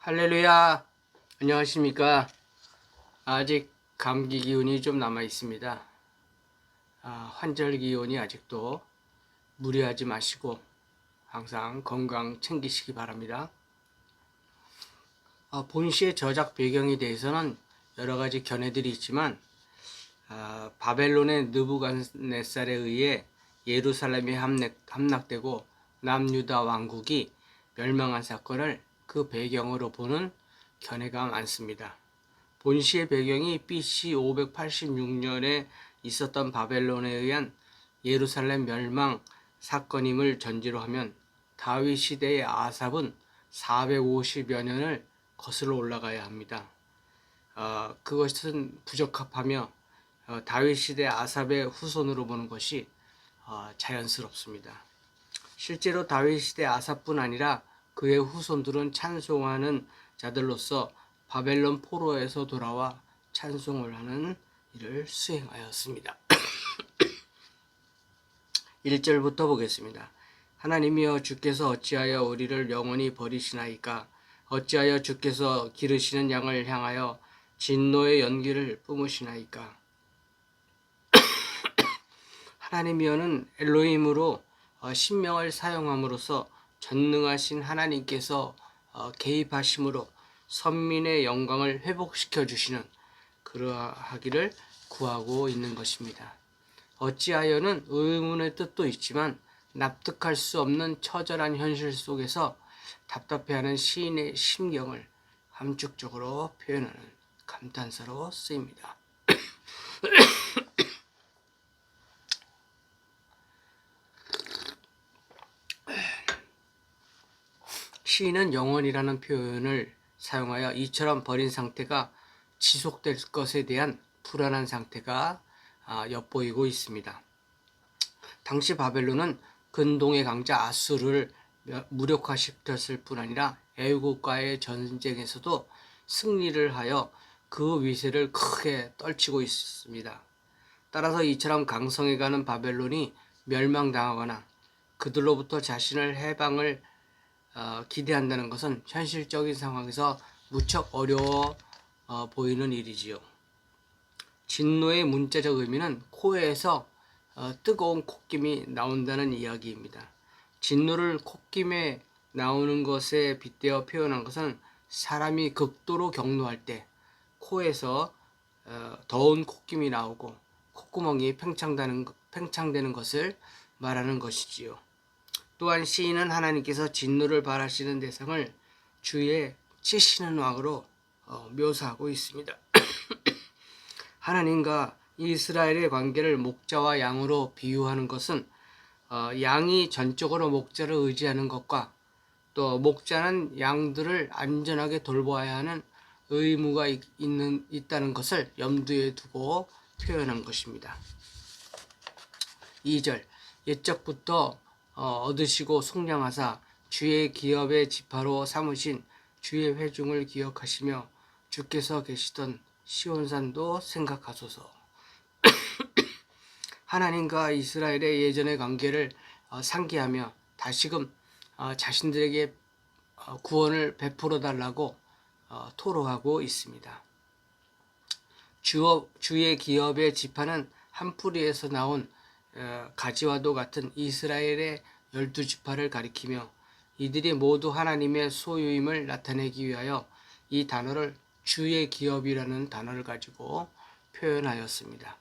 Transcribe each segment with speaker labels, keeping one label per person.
Speaker 1: 할렐루야. 안녕하십니까. 아직 감기 기운이 좀 남아 있습니다. 환절 기운이 아직도 무리하지 마시고 항상 건강 챙기시기 바랍니다. 본시의 저작 배경에 대해서는 여러 가지 견해들이 있지만 바벨론의 느부갓네살에 의해 예루살렘이 함락되고 남유다 왕국이 멸망한 사건을 그 배경으로 보는 견해가 많습니다. 본시의 배경이 BC 586년에 있었던 바벨론에 의한 예루살렘 멸망 사건임을 전제로 하면 다윗 시대의 아삽은 450여 년을 거슬러 올라가야 합니다. 그것은 부적합하며 다윗 시대 아삽의 후손으로 보는 것이 자연스럽습니다. 실제로 다윗 시대 아삽뿐 아니라 그의 후손들은 찬송하는 자들로서 바벨론 포로에서 돌아와 찬송을 하는 일을 수행하였습니다. 1절부터 보겠습니다. 하나님이여 주께서 어찌하여 우리를 영원히 버리시나이까? 어찌하여 주께서 기르시는 양을 향하여 진노의 연기를 뿜으시나이까? 하나님이여는 엘로힘으로 신명을 사용함으로써 전능하신 하나님께서 개입하심으로 선민의 영광을 회복시켜 주시는 그러하기를 구하고 있는 것입니다. 어찌하여는 의문의 뜻도 있지만 납득할 수 없는 처절한 현실 속에서 답답해하는 시인의 심경을 함축적으로 표현하는 감탄사로 쓰입니다. 시인은 영원이라는 표현을 사용하여 이처럼 버린 상태가 지속될 것에 대한 불안한 상태가 엿보이고 있습니다. 당시 바벨론은 근동의 강자 아수르를 무력화시켰을 뿐 아니라 애국과의 전쟁에서도 승리를 하여 그 위세를 크게 떨치고 있습니다. 따라서 이처럼 강성해가는 바벨론이 멸망당하거나 그들로부터 자신을 해방을 기대한다는 것은 현실적인 상황에서 무척 어려워 보이는 일이지요. 진노의 문자적 의미는 코에서 뜨거운 콧김이 나온다는 이야기입니다. 진노를 콧김에 나오는 것에 빗대어 표현한 것은 사람이 극도로 격노할 때 코에서 더운 콧김이 나오고 콧구멍이 팽창되는 것을 말하는 것이지요. 또한 시인은 하나님께서 진노를 발하시는 대상을 주의 치시는 왕으로 묘사하고 있습니다. 하나님과 이스라엘의 관계를 목자와 양으로 비유하는 것은 양이 전적으로 목자를 의지하는 것과 또 목자는 양들을 안전하게 돌보아야 하는 의무가 있다는 것을 염두에 두고 표현한 것입니다. 2절 옛적부터 얻으시고 속량하사 주의 기업의 지파로 삼으신 주의 회중을 기억하시며 주께서 계시던 시온산도 생각하소서. 하나님과 이스라엘의 예전의 관계를 상기하며 다시금 자신들에게 구원을 베풀어 달라고 토로하고 있습니다. 주의 기업의 지파는 한 뿌리에서 나온 가지와도 같은 이스라엘의 12지파를 가리키며 이들이 모두 하나님의 소유임을 나타내기 위하여 이 단어를 주의 기업이라는 단어를 가지고 표현하였습니다.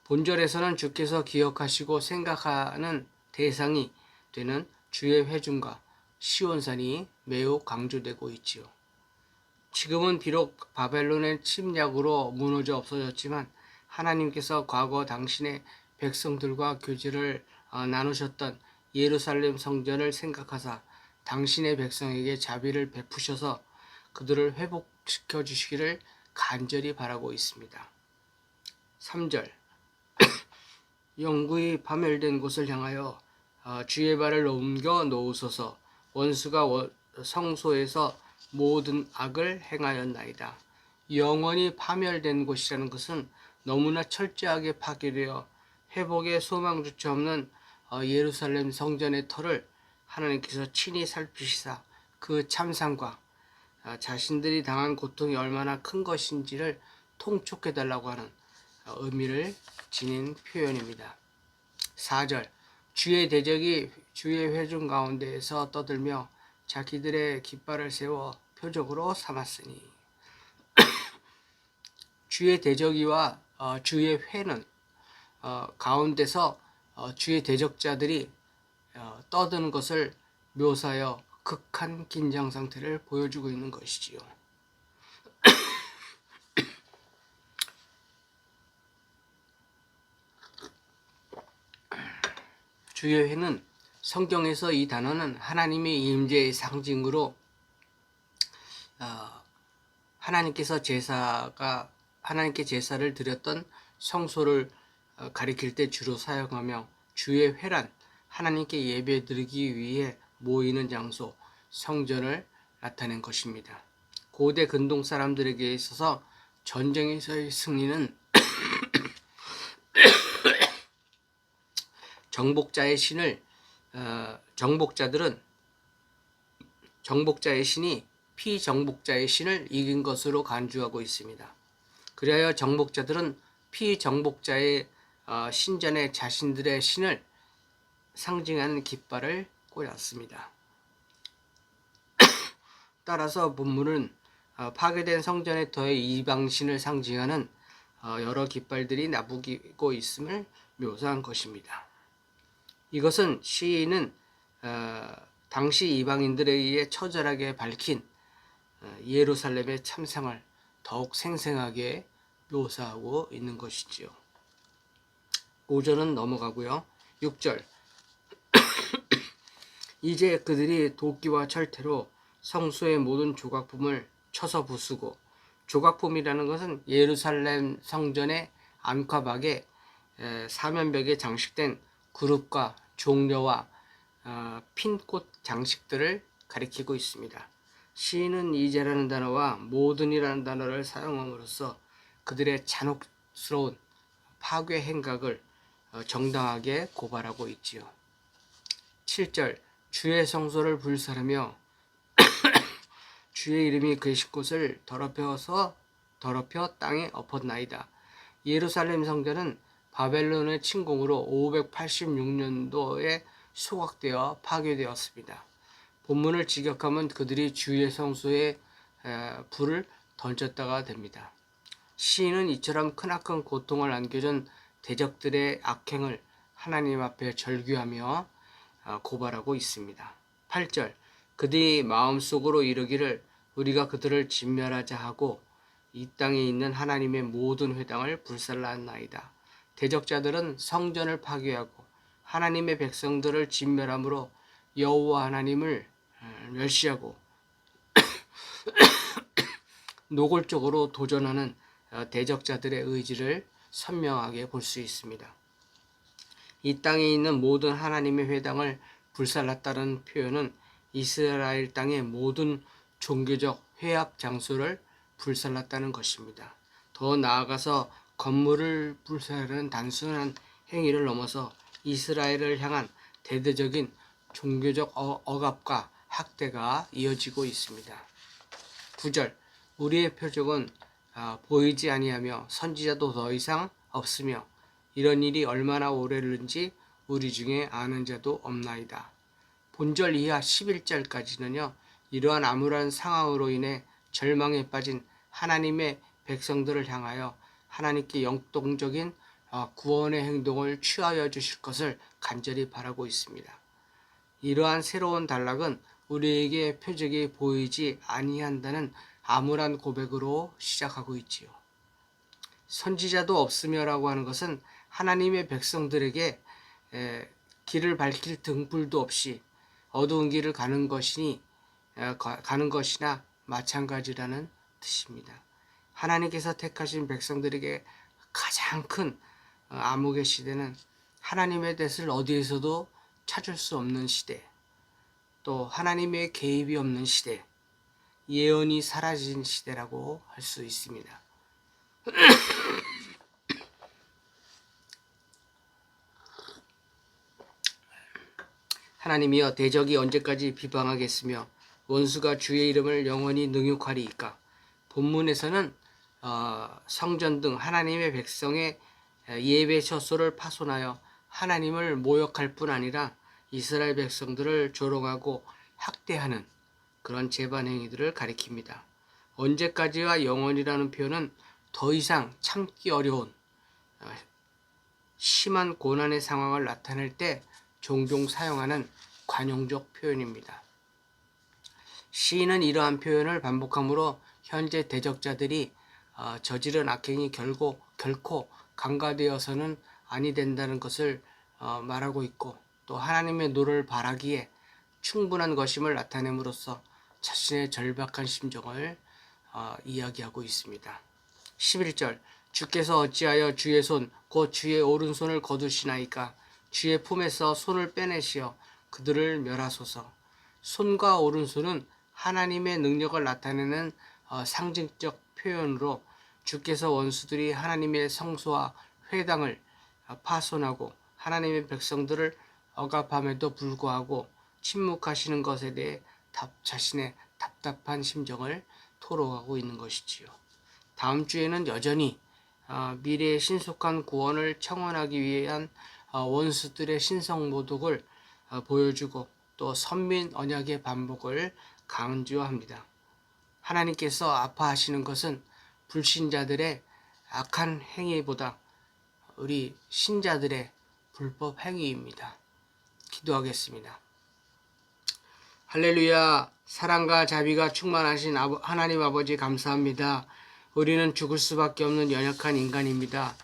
Speaker 1: 본절에서는 주께서 기억하시고 생각하는 대상이 되는 주의 회중과 시온산이 매우 강조되고 있지요. 지금은 비록 바벨론의 침략으로 무너져 없어졌지만 하나님께서 과거 당신의 백성들과 교제를 나누셨던 예루살렘 성전을 생각하사 당신의 백성에게 자비를 베푸셔서 그들을 회복시켜 주시기를 간절히 바라고 있습니다. 3절 영구히 파멸된 곳을 향하여 주의 발을 옮겨 놓으소서. 원수가 성소에서 모든 악을 행하였나이다. 영원히 파멸된 곳이라는 것은 너무나 철저하게 파괴되어 회복의 소망조차 없는 예루살렘 성전의 터를 하나님께서 친히 살피시사 그 참상과 자신들이 당한 고통이 얼마나 큰 것인지를 통촉해달라고 하는 의미를 지닌 표현입니다. 4절 주의 대적이 주의 회중 가운데에서 떠들며 자기들의 깃발을 세워 표적으로 삼았으니 주의 대적이와 주의 회는 가운데서 주의 대적자들이 떠드는 것을 묘사하여 극한 긴장 상태를 보여주고 있는 것이지요. 주의 회는 성경에서 이 단어는 하나님의 임재의 상징으로 하나님께 제사를 드렸던 성소를 가리킬 때 주로 사용하며 주의 회란 하나님께 예배 드리기 위해 모이는 장소 성전을 나타낸 것입니다. 고대 근동 사람들에게 있어서 전쟁에서의 승리는 정복자의 신이 피정복자의 신을 이긴 것으로 간주하고 있습니다. 그리하여 정복자들은 피정복자의 신전에 자신들의 신을 상징하는 깃발을 꽂았습니다. 따라서 본문은 파괴된 성전에 더해 이방신을 상징하는 여러 깃발들이 나부기고 있음을 묘사한 것입니다. 이것은 시인은 당시 이방인들에 의해 처절하게 밝힌 예루살렘의 참상을 더욱 생생하게 묘사하고 있는 것이지요. 5절은 넘어가고요. 6절 이제 그들이 도끼와 철퇴로 성소의 모든 조각품을 쳐서 부수고, 조각품이라는 것은 예루살렘 성전의 안팎박에 사면벽에 장식된 그룹과 종려와 핀꽃 장식들을 가리키고 있습니다. 시인은 이제라는 단어와 모든이라는 단어를 사용함으로써 그들의 잔혹스러운 파괴 행각을 정당하게 고발하고 있지요. 7절 주의 성소를 불살하며 주의 이름이 계신 곳을 더럽혀 땅에 엎었나이다. 예루살렘 성전은 바벨론의 침공으로 586년도에 소각되어 파괴되었습니다. 본문을 직역하면 그들이 주의 성소에 불을 던졌다가 됩니다. 시인은 이처럼 크나큰 고통을 안겨준 대적들의 악행을 하나님 앞에 절규하며 고발하고 있습니다. 8절 그들이 마음속으로 이르기를 우리가 그들을 진멸하자 하고 이 땅에 있는 하나님의 모든 회당을 불살랐나이다. 대적자들은 성전을 파괴하고 하나님의 백성들을 진멸함으로 여호와 하나님을 멸시하고 노골적으로 도전하는 대적자들의 의지를 선명하게 볼 수 있습니다. 이 땅에 있는 모든 하나님의 회당을 불살랐다는 표현은 이스라엘 땅의 모든 종교적 회합 장소를 불살랐다는 것입니다. 더 나아가서 건물을 불살하는 단순한 행위를 넘어서 이스라엘을 향한 대대적인 종교적 억압과 학대가 이어지고 있습니다. 9절 우리의 표적은 보이지 아니하며 선지자도 더 이상 없으며 이런 일이 얼마나 오래는지 우리 중에 아는 자도 없나이다. 본절 이하 11절까지는요. 이러한 암울한 상황으로 인해 절망에 빠진 하나님의 백성들을 향하여 하나님께 역동적인 구원의 행동을 취하여 주실 것을 간절히 바라고 있습니다. 이러한 새로운 단락은 우리에게 표적이 보이지 아니한다는 암울한 고백으로 시작하고 있지요. 선지자도 없으며라고 하는 것은 하나님의 백성들에게 길을 밝힐 등불도 없이 어두운 길을 가는 것이나 마찬가지라는 뜻입니다. 하나님께서 택하신 백성들에게 가장 큰 암흑의 시대는 하나님의 뜻을 어디에서도 찾을 수 없는 시대, 또 하나님의 개입이 없는 시대, 예언이 사라진 시대라고 할 수 있습니다. 하나님이여 대적이 언제까지 비방하겠으며 원수가 주의 이름을 영원히 능욕하리이까. 본문에서는 성전 등 하나님의 백성의 예배 처소를 파손하여 하나님을 모욕할 뿐 아니라 이스라엘 백성들을 조롱하고 학대하는 그런 재반 행위들을 가리킵니다. 언제까지와 영원이라는 표현은 더 이상 참기 어려운 심한 고난의 상황을 나타낼 때 종종 사용하는 관용적 표현입니다. 시인은 이러한 표현을 반복함으로 현재 대적자들이 저지른 악행이 결코 간과되어서는 아니 된다는 것을 말하고 있고, 또 하나님의 노를 바라기에 충분한 것임을 나타냄으로써 자신의 절박한 심정을 이야기하고 있습니다. 11절 주께서 어찌하여 주의 손 곧 주의 오른손을 거두시나이까. 주의 품에서 손을 빼내시어 그들을 멸하소서. 손과 오른손은 하나님의 능력을 나타내는 상징적 표현으로 주께서 원수들이 하나님의 성소와 회당을 파손하고 하나님의 백성들을 억압함에도 불구하고 침묵하시는 것에 대해 자신의 답답한 심정을 토로하고 있는 것이지요. 다음 주에는 여전히 미래의 신속한 구원을 청원하기 위한 원수들의 신성모독을 보여주고 또 선민 언약의 반복을 강조합니다. 하나님께서 아파하시는 것은 불신자들의 악한 행위보다 우리 신자들의 불법 행위입니다. 기도하겠습니다. 할렐루야. 사랑과 자비가 충만하신 하나님 아버지 감사합니다. 우리는 죽을 수밖에 없는 연약한 인간입니다.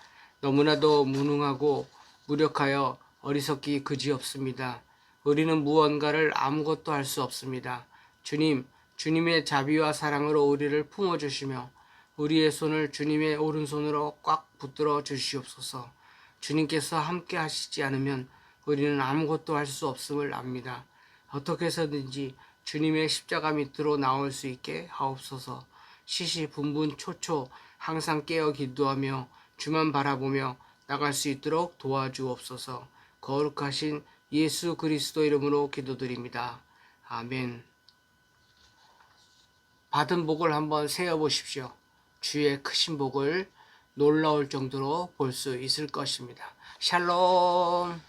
Speaker 1: 너무나도 무능하고 무력하여 어리석기 그지없습니다. 우리는 무언가를 아무것도 할 수 없습니다. 주님, 주님의 자비와 사랑으로 우리를 품어주시며 우리의 손을 주님의 오른손으로 꽉 붙들어 주시옵소서. 주님께서 함께 하시지 않으면 우리는 아무것도 할 수 없음을 압니다. 어떻게 해서든지 주님의 십자가 밑으로 나올 수 있게 하옵소서. 시시분분초초 항상 깨어 기도하며 주만 바라보며 나갈 수 있도록 도와주옵소서. 거룩하신 예수 그리스도 이름으로 기도드립니다. 아멘. 받은 복을 한번 세어보십시오. 주의 크신 복을 놀라울 정도로 볼 수 있을 것입니다. 샬롬.